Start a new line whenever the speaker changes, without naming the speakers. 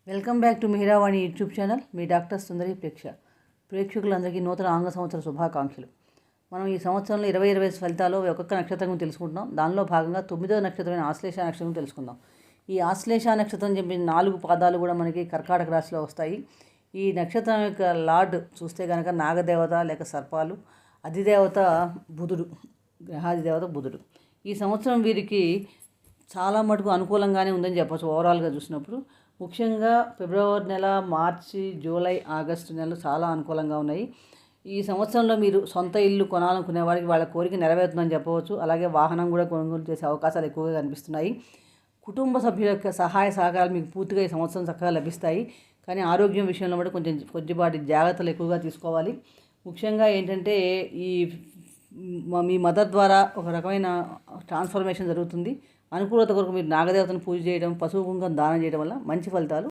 Welcome back to Mihiravani YouTube channel. మీ doctor Sundari ప్రేక్షకులందరికీ నూతన ఆంగ్ల సంవత్సర శుభాకాంక్షలు. మనం ఈ సంవత్సరంలో 2020 ఫలితాలు ఒక్కొక్క నక్షత్రం గురించి తెలుసుకుంటున్నాం. దానిలో భాగంగా 9వ నక్షత్రమైన ఆశ్లేష నక్షత్రం తెలుసుకుందాం. ఈ ఆశ్లేష నక్షత్రం చెప్పిన 4 పాదాలు కూడా మనకి కర్కాటక రాశిలో వస్తాయి. ఈ నక్షత్రం యొక్క లార్డ్ చూస్తే కనుక నాగదేవత లేక సర్పాలు, అధిదేవత బుధుడు, గ్రహాధిదేవత బుధుడు. ఈ సంవత్సరం వీరికి చాలా మటుకు అనుకూలంగానే ఉందని చెప్పచ్చు. ఓవరాల్గా చూసినప్పుడు ముఖ్యంగా ఫిబ్రవరి నెల, మార్చి, జూలై, ఆగస్టు నెలలు చాలా అనుకూలంగా ఉన్నాయి. ఈ సంవత్సరంలో మీరు సొంత ఇల్లు కొనాలనుకునే వారికి వాళ్ళ కోరిక నెరవేరుతుందని చెప్పవచ్చు. అలాగే వాహనం కూడా కొనుగోలు చేసే అవకాశాలు ఎక్కువగా కనిపిస్తున్నాయి. కుటుంబ సభ్యుల యొక్క సహాయ సహకారాలు మీకు పూర్తిగా ఈ సంవత్సరం చక్కగా లభిస్తాయి. కానీ ఆరోగ్యం విషయంలో కూడా కొద్దిపాటి జాగ్రత్తలు ఎక్కువగా తీసుకోవాలి. ముఖ్యంగా ఏంటంటే మీ మదర్ ద్వారా ఒక రకమైన ట్రాన్స్ఫర్మేషన్ జరుగుతుంది. అనుకూలత కొరకు మీరు నాగదేవతను పూజ చేయడం, పశువు కుంకుమ దానం చేయడం వల్ల మంచి ఫలితాలు